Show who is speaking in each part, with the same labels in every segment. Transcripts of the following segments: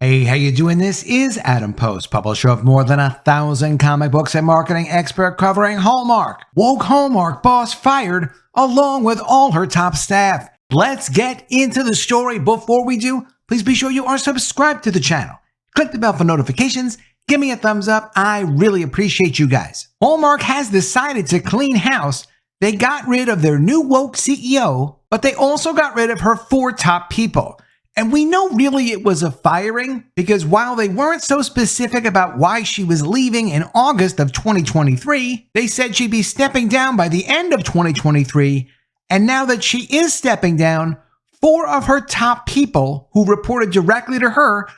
Speaker 1: Hey, how you doing? This is Adam Post, publisher of more than 1,000 comic books and marketing expert covering Hallmark. Woke Hallmark boss fired along with all her top staff. Let's get into the story. Before we do, please be sure you are subscribed to the channel. Click the bell for notifications. Give me a thumbs up. I really appreciate you guys. Hallmark has decided to clean house. They got rid of their new woke CEO, but they also got rid of her 4 top people. And we know really it was a firing because while they weren't so specific about why she was leaving in August of 2023, they said she'd be stepping down by the end of 2023. And now that she is stepping down, 4 of her top people who reported directly to her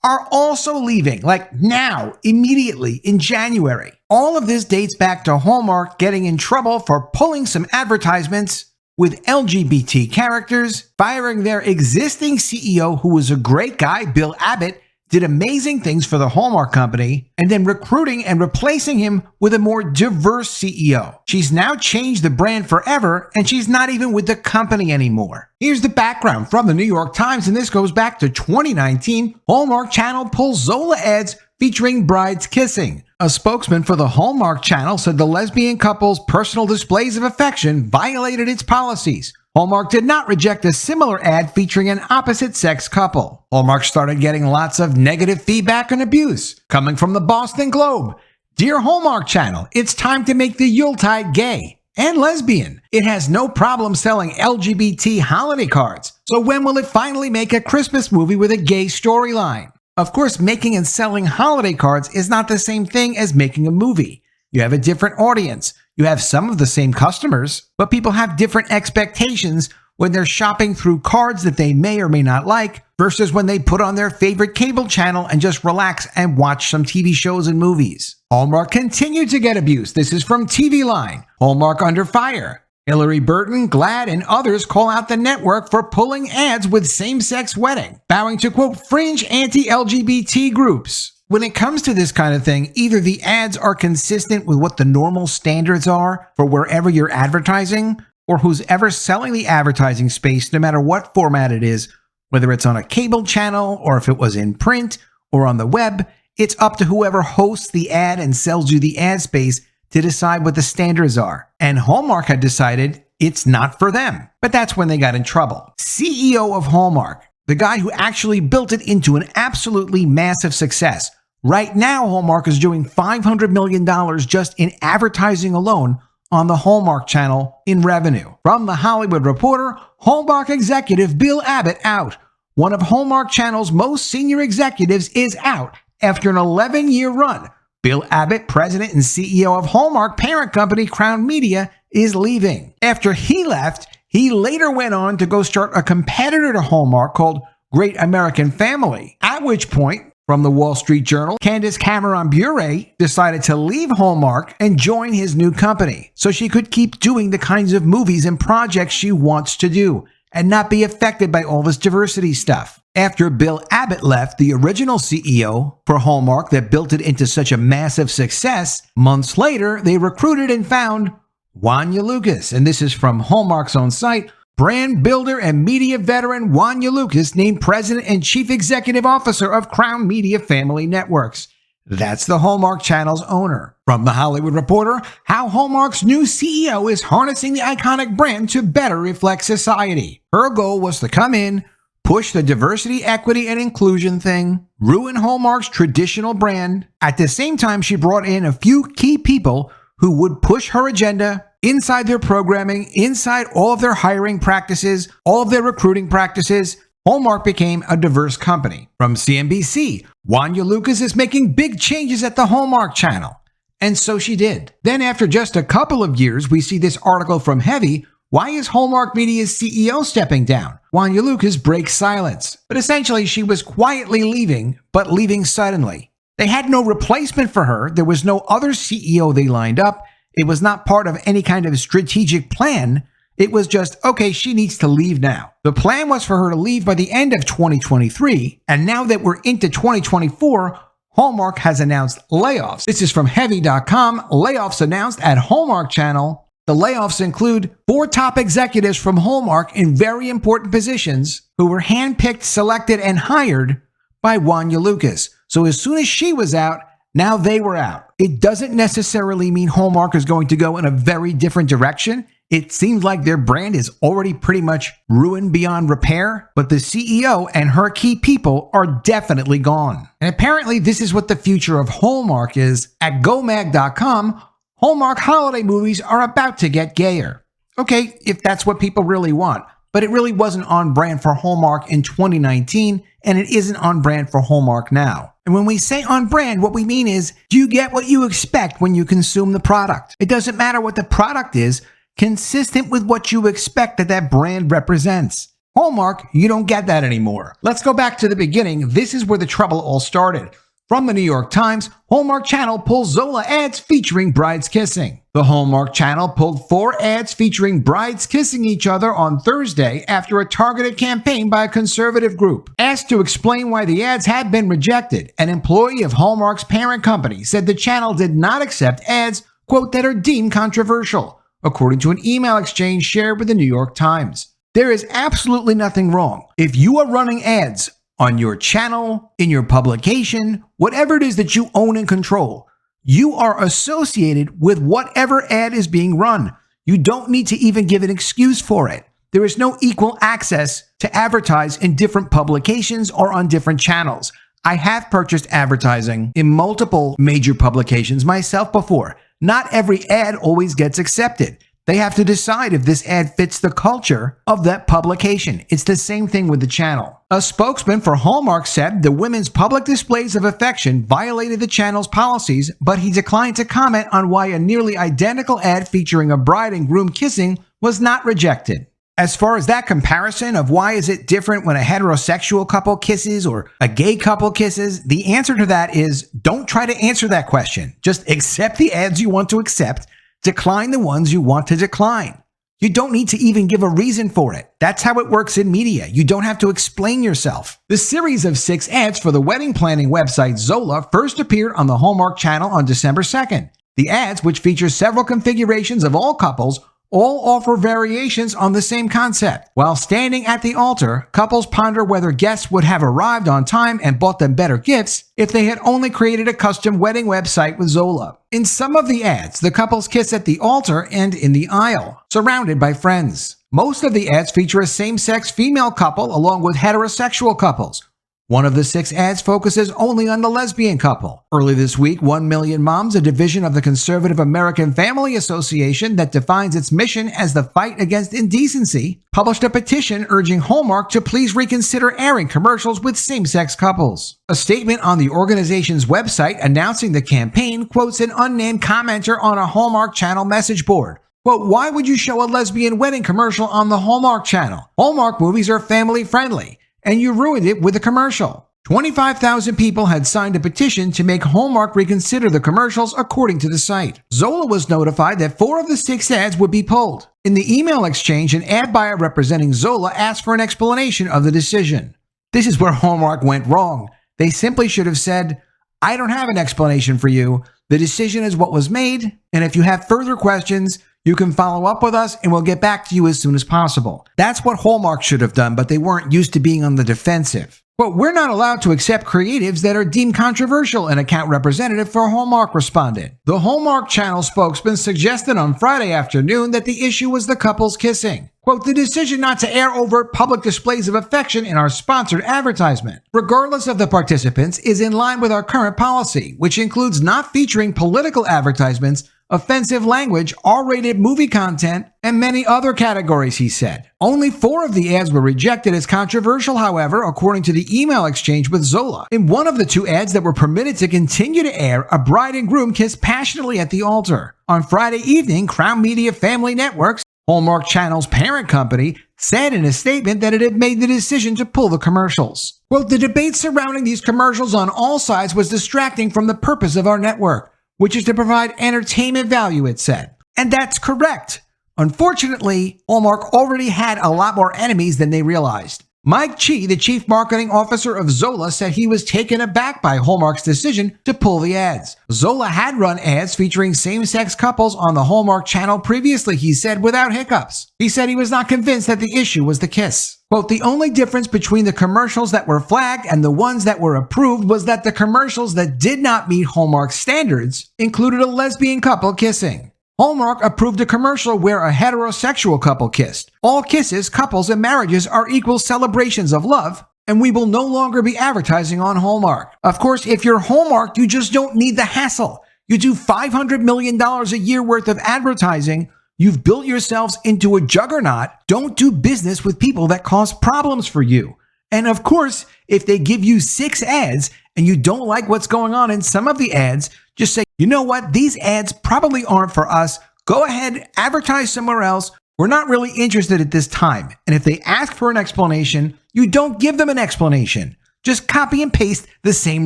Speaker 1: are also leaving, like now, immediately in January. All of this dates back to Hallmark getting in trouble for pulling some advertisements with LGBT characters, firing their existing CEO, who was a great guy, Bill Abbott, did amazing things for the Hallmark company, and then recruiting and replacing him with a more diverse CEO. She's now changed the brand forever, and she's not even with the company anymore. Here's the background from the New York Times, and this goes back to 2019. Hallmark Channel pulls Zola ads featuring brides kissing. A spokesman for the Hallmark Channel said the lesbian couple's personal displays of affection violated its policies. Hallmark did not reject a similar ad featuring an opposite-sex couple. Hallmark started getting lots of negative feedback and abuse coming from the Boston Globe. Dear Hallmark Channel, it's time to make the Yuletide gay and lesbian. It has no problem selling LGBT holiday cards. So when will it finally make a Christmas movie with a gay storyline? Of course, making and selling holiday cards is not the same thing as making a movie. You have a different audience. You have some of the same customers, but people have different expectations when they're shopping through cards that they may or may not like versus when they put on their favorite cable channel and just relax and watch some TV shows and movies. Hallmark continued to get abuse. This is from TV Line. Hallmark under fire. Hillary Burton, Glad, and others call out the network for pulling ads with same-sex wedding, bowing to, quote, fringe anti-LGBT groups. When it comes to this kind of thing, either the ads are consistent with what the normal standards are for wherever you're advertising, or who's ever selling the advertising space, no matter what format it is, whether it's on a cable channel or if it was in print or on the web, it's up to whoever hosts the ad and sells you the ad space to decide what the standards are. And Hallmark had decided it's not for them. But that's when they got in trouble. CEO of Hallmark, the guy who actually built it into an absolutely massive success. Right now, Hallmark is doing $500 million just in advertising alone on the Hallmark Channel in revenue. From The Hollywood Reporter, Hallmark executive Bill Abbott out. One of Hallmark Channel's most senior executives is out after an 11-year run. Bill Abbott, president and CEO of Hallmark parent company Crown Media, is leaving. After he left, he later went on to go start a competitor to Hallmark called Great American Family, at which point, from the Wall Street Journal, Candace Cameron Bure decided to leave Hallmark and join his new company so she could keep doing the kinds of movies and projects she wants to do and not be affected by all this diversity stuff. After Bill Abbott left, the original CEO for Hallmark that built it into such a massive success, months later, they recruited and found Wonya Lucas. And this is from Hallmark's own site. Brand builder and media veteran Wonya Lucas named president and chief executive officer of Crown Media Family Networks. That's the Hallmark Channel's owner. From The Hollywood Reporter, how Hallmark's new CEO is harnessing the iconic brand to better reflect society. Her goal was to come in, push the diversity, equity, and inclusion thing, ruin Hallmark's traditional brand. At the same time, she brought in a few key people who would push her agenda inside their programming, inside all of their hiring practices, all of their recruiting practices. Hallmark became a diverse company. From CNBC, Wonya Lucas is making big changes at the Hallmark Channel. And so she did. Then after just a couple of years, we see this article from Heavy. Why is Hallmark Media's CEO stepping down? Wonya Lucas breaks silence. But essentially, she was quietly leaving, but leaving suddenly. They had no replacement for her. There was no other CEO they lined up. It was not part of any kind of strategic plan. It was just, okay, she needs to leave now. The plan was for her to leave by the end of 2023. And now that we're into 2024, Hallmark has announced layoffs. This is from Heavy.com. Layoffs announced at Hallmark Channel. The layoffs include 4 top executives from Hallmark in very important positions who were handpicked, selected, and hired by Wonya Lucas. So as soon as she was out, now they were out. It doesn't necessarily mean Hallmark is going to go in a very different direction. It seems like their brand is already pretty much ruined beyond repair, but the CEO and her key people are definitely gone. And apparently this is what the future of Hallmark is. At GoMag.com, Hallmark holiday movies are about to get gayer. Okay, if that's what people really want, but it really wasn't on brand for Hallmark in 2019, and it isn't on brand for Hallmark now. And when we say on brand, what we mean is, do you get what you expect when you consume the product? It doesn't matter what the product is, consistent with what you expect that brand represents. Hallmark, you don't get that anymore. Let's go back to the beginning. This is where the trouble all started. From the New York Times, Hallmark Channel pulls Zola ads featuring brides kissing. The Hallmark Channel pulled 4 ads featuring brides kissing each other on Thursday after a targeted campaign by a conservative group. Asked to explain why the ads had been rejected, an employee of Hallmark's parent company said the channel did not accept ads, quote, that are deemed controversial, according to an email exchange shared with the New York Times. There is absolutely nothing wrong. If you are running ads on your channel, in your publication, whatever it is that you own and control, you are associated with whatever ad is being run. You don't need to even give an excuse for it. There is no equal access to advertise in different publications or on different channels. I have purchased advertising in multiple major publications myself before. Not every ad always gets accepted. They have to decide if this ad fits the culture of that publication. It's the same thing with the channel. A spokesman for Hallmark said the women's public displays of affection violated the channel's policies, but he declined to comment on why a nearly identical ad featuring a bride and groom kissing was not rejected. As far as that comparison of why is it different when a heterosexual couple kisses or a gay couple kisses, the answer to that is don't try to answer that question. Just accept the ads you want to accept. Decline the ones you want to decline. You don't need to even give a reason for it. That's how it works in media. You don't have to explain yourself. The series of 6 ads for the wedding planning website Zola first appeared on the Hallmark Channel on December 2nd. The ads, which feature several configurations of all couples, all offer variations on the same concept. While standing at the altar, couples ponder whether guests would have arrived on time and bought them better gifts if they had only created a custom wedding website with Zola. In some of the ads, the couples kiss at the altar and in the aisle, surrounded by friends. Most of the ads feature a same-sex female couple along with heterosexual couples. One of the 6 ads focuses only on the lesbian couple. Early this week, 1 Million Moms, a division of the Conservative American Family Association that defines its mission as the fight against indecency, published a petition urging Hallmark to please reconsider airing commercials with same-sex couples. A statement on the organization's website announcing the campaign quotes an unnamed commenter on a Hallmark Channel message board. Quote, why would you show a lesbian wedding commercial on the Hallmark Channel? Hallmark movies are family-friendly. And you ruined it with a commercial. 25,000 people had signed a petition to make Hallmark reconsider the commercials, according to the site. Zola was notified that 4 of the 6 ads would be pulled. In the email exchange, an ad buyer representing Zola asked for an explanation of the decision. This is where Hallmark went wrong. They simply should have said, I don't have an explanation for you. The decision is what was made, and if you have further questions, you can follow up with us and we'll get back to you as soon as possible. That's what Hallmark should have done, but they weren't used to being on the defensive. But we're not allowed to accept creatives that are deemed controversial, an account representative for Hallmark responded. The Hallmark Channel spokesman suggested on Friday afternoon that the issue was the couple's kissing. Quote, the decision not to air overt public displays of affection in our sponsored advertisement, regardless of the participants, is in line with our current policy, which includes not featuring political advertisements, offensive language, R-rated movie content, and many other categories, he said. Only 4 of the ads were rejected as controversial, however, according to the email exchange with Zola. In one of the 2 ads that were permitted to continue to air, a bride and groom kissed passionately at the altar. On Friday evening, Crown Media Family Networks, Hallmark Channel's parent company, said in a statement that it had made the decision to pull the commercials. Quote, the debate surrounding these commercials on all sides was distracting from the purpose of our network, which is to provide entertainment value, it said. And that's correct. Unfortunately, Hallmark already had a lot more enemies than they realized. Mike Chi, the chief marketing officer of Zola, said he was taken aback by Hallmark's decision to pull the ads. Zola had run ads featuring same-sex couples on the Hallmark channel previously, he said, without hiccups. He said he was not convinced that the issue was the kiss. Quote, the only difference between the commercials that were flagged and the ones that were approved was that the commercials that did not meet Hallmark standards included a lesbian couple kissing. Hallmark approved a commercial where a heterosexual couple kissed. All kisses, couples, and marriages are equal celebrations of love, and we will no longer be advertising on Hallmark. Of course, if you're Hallmark, you just don't need the hassle. You do $500 million a year worth of advertising. You've built yourselves into a juggernaut. Don't do business with people that cause problems for you. And of course, if they give you 6 ads and you don't like what's going on in some of the ads, just say, you know what, these ads probably aren't for us. Go ahead, advertise somewhere else. We're not really interested at this time. And if they ask for an explanation, you don't give them an explanation. Just copy and paste the same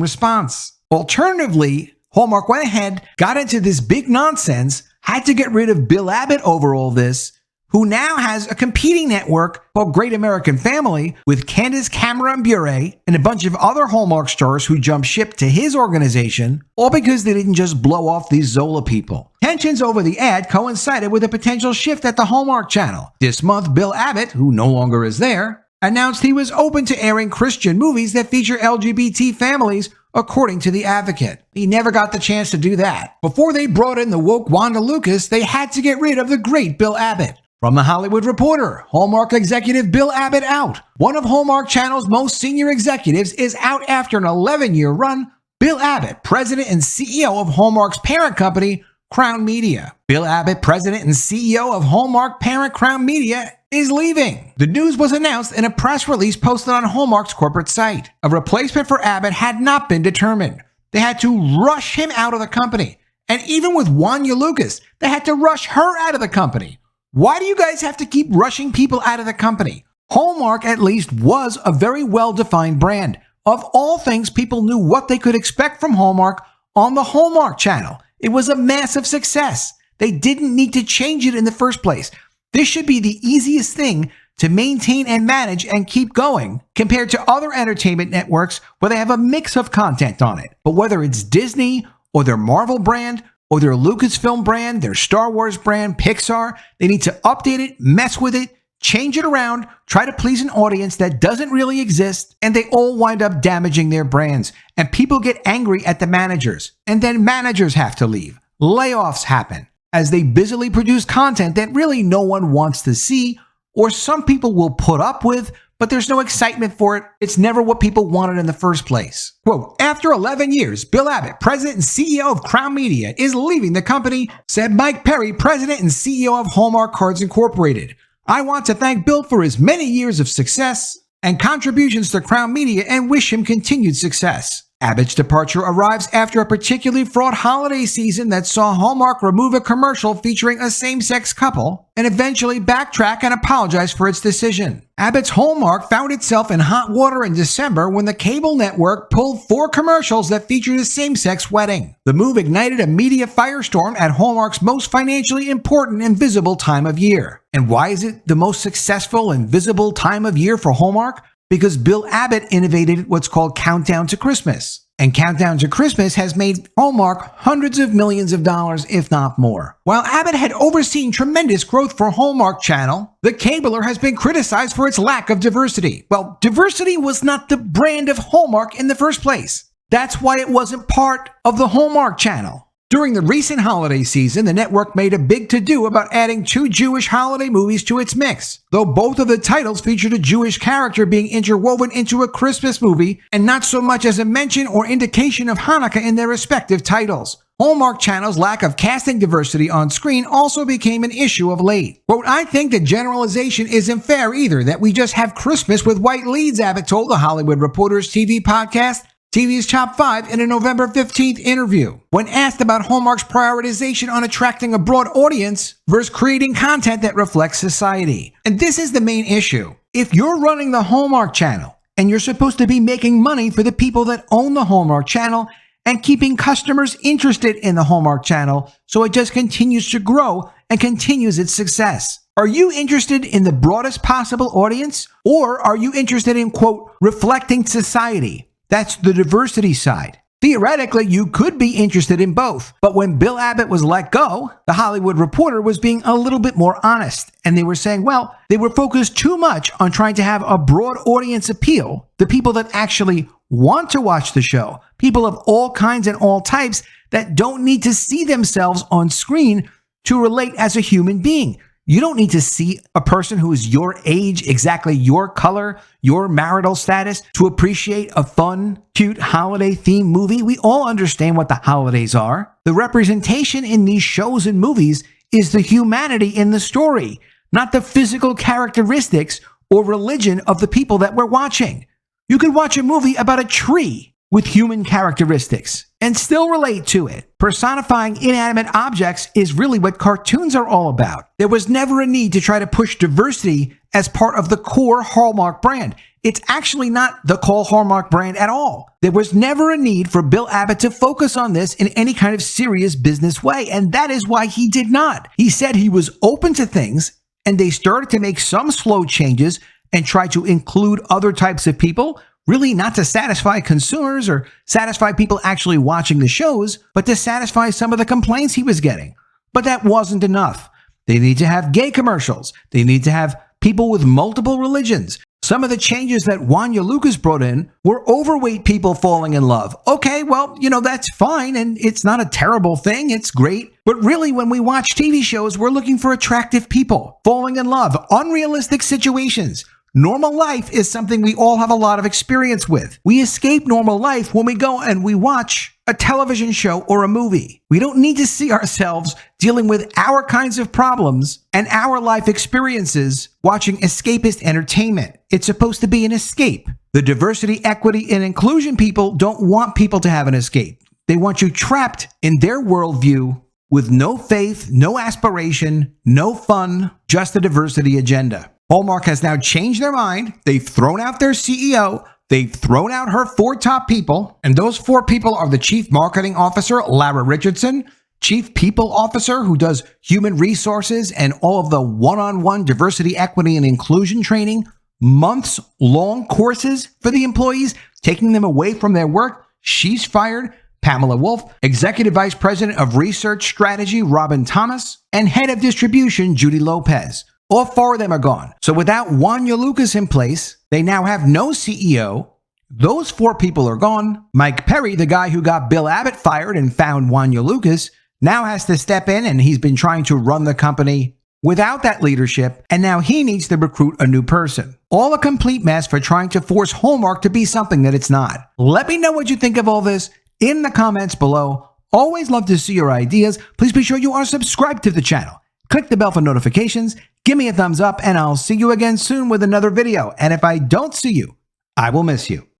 Speaker 1: response. Alternatively, Hallmark went ahead, got into this big nonsense, had to get rid of Bill Abbott over all this, who now has a competing network called Great American Family with Candace Cameron Bure and a bunch of other Hallmark stars who jumped ship to his organization, all because they didn't just blow off these Zola people. Tensions over the ad coincided with a potential shift at the Hallmark channel. This month, Bill Abbott, who no longer is there, announced he was open to airing Christian movies that feature LGBT families, according to The Advocate. He never got the chance to do that. Before they brought in the woke Wonya Lucas, they had to get rid of the great Bill Abbott. From The Hollywood Reporter, Hallmark executive Bill Abbott out. One of Hallmark Channel's most senior executives is out after an 11-year run. Bill Abbott, president and CEO of Hallmark's parent company, Crown Media. Bill Abbott, president and CEO of Hallmark parent Crown Media, is leaving. The news was announced in a press release posted on Hallmark's corporate site. A replacement for Abbott had not been determined. They had to rush him out of the company. And even with Wonya Lucas, they had to rush her out of the company. Why do you guys have to keep rushing people out of the company? Hallmark, at least, was a very well-defined brand. Of all things, people knew what they could expect from Hallmark on the Hallmark channel. It was a massive success. They didn't need to change it in the first place. This should be the easiest thing to maintain and manage and keep going compared to other entertainment networks where they have a mix of content on it. But whether it's Disney or their Marvel brand or their Lucasfilm brand, their Star Wars brand, Pixar, they need to update it, mess with it, change it around, try to please an audience that doesn't really exist, and they all wind up damaging their brands. And people get angry at the managers, and then managers have to leave. Layoffs happen as they busily produce content that really no one wants to see, or some people will put up with, but there's no excitement for it. It's never what people wanted in the first place. Quote, after 11 years, Bill Abbott, president and CEO of Crown Media, is leaving the company, said Mike Perry, president and CEO of Hallmark Cards Inc. I want to thank Bill for his many years of success and contributions to Crown Media and wish him continued success. Abbott's departure arrives after a particularly fraught holiday season that saw Hallmark remove a commercial featuring a same-sex couple and eventually backtrack and apologize for its decision. Abbott's Hallmark found itself in hot water in December when the cable network pulled 4 commercials that featured a same-sex wedding. The move ignited a media firestorm at Hallmark's most financially important and visible time of year. And why is it the most successful and visible time of year for Hallmark? Because Bill Abbott innovated what's called Countdown to Christmas. And Countdown to Christmas has made Hallmark hundreds of millions of dollars, if not more. While Abbott had overseen tremendous growth for Hallmark Channel, the cabler has been criticized for its lack of diversity. Well, diversity was not the brand of Hallmark in the first place. That's why it wasn't part of the Hallmark Channel. During the recent holiday season, the network made a big to-do about adding 2 Jewish holiday movies to its mix, though both of the titles featured a Jewish character being interwoven into a Christmas movie and not so much as a mention or indication of Hanukkah in their respective titles. Hallmark Channel's lack of casting diversity on screen also became an issue of late. Quote, I think the generalization isn't fair either, that we just have Christmas with white leads, Abbott told the Hollywood Reporter's TV podcast, TV's Top 5, in a November 15th interview. When asked about Hallmark's prioritization on attracting a broad audience versus creating content that reflects society. And this is the main issue. If you're running the Hallmark Channel and you're supposed to be making money for the people that own the Hallmark Channel and keeping customers interested in the Hallmark Channel so it just continues to grow and continues its success. Are you interested in the broadest possible audience? Or are you interested in, quote, reflecting society? That's the diversity side. Theoretically, you could be interested in both, but when Bill Abbott was let go, the Hollywood Reporter was being a little bit more honest, and they were saying, well, they were focused too much on trying to have a broad audience appeal, the people that actually want to watch the show, people of all kinds and all types that don't need to see themselves on screen to relate as a human being. You don't need to see a person who is your age, exactly your color, your marital status to appreciate a fun, cute holiday-themed movie. We all understand what the holidays are. The representation in these shows and movies is the humanity in the story, not the physical characteristics or religion of the people that we're watching. You could watch a movie about a tree with human characteristics and still relate to it. Personifying inanimate objects is really what cartoons are all about. There was never a need to try to push diversity as part of the core Hallmark brand. It's actually not the core Hallmark brand at all. There was never a need for Bill Abbott to focus on this in any kind of serious business way, and that is why he did not. He said he was open to things, and they started to make some slow changes and try to include other types of people, really not to satisfy consumers or satisfy people actually watching the shows, but to satisfy some of the complaints he was getting. But that wasn't enough. They need to have gay commercials. They need to have people with multiple religions. Some of the changes that Wonya Lucas brought in were overweight people falling in love. Okay, well, that's fine, and it's not a terrible thing. It's great. But really, when we watch TV shows, we're looking for attractive people falling in love, unrealistic situations. Normal life is something we all have a lot of experience with. We escape normal life when we go and we watch a television show or a movie. We don't need to see ourselves dealing with our kinds of problems and our life experiences watching escapist entertainment. It's supposed to be an escape. The diversity, equity, and inclusion people don't want people to have an escape. They want you trapped in their worldview with no faith, no aspiration, no fun, just a diversity agenda. Hallmark has now changed their mind. They've thrown out their CEO. They've thrown out her 4 top people. And those 4 people are the Chief Marketing Officer, Lara Richardson, Chief People Officer, who does human resources and all of the one-on-one diversity, equity, and inclusion training, months-long courses for the employees, taking them away from their work. She's fired. Pamela Wolfe, Executive Vice President of Research Strategy, Robin Thomas, and Head of Distribution, Judi Lopez. All 4 of them are gone. So without Wonya Lucas in place, they now have no CEO. Those 4 people are gone. Mike Perry, the guy who got Bill Abbott fired and found Wonya Lucas, now has to step in, and he's been trying to run the company without that leadership, and now he needs to recruit a new person. All a complete mess for trying to force Hallmark to be something that it's not. Let me know what you think of all this in the comments below. Always love to see your ideas. Please be sure you are subscribed to the channel. Click the bell for notifications, give me a thumbs up, and I'll see you again soon with another video. And if I don't see you, I will miss you.